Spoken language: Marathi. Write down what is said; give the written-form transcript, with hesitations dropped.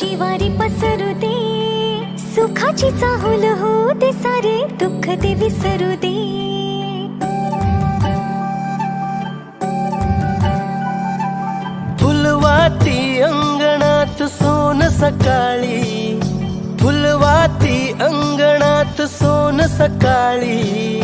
आनंदाची वारी पसरू दे, सुखाची चाहुल होऊ दे, सारे दुःख ते विसरू दे. फुलवाती अंगणात सोन सकाळी, फुलवाती अंगणात सोन सकाळी.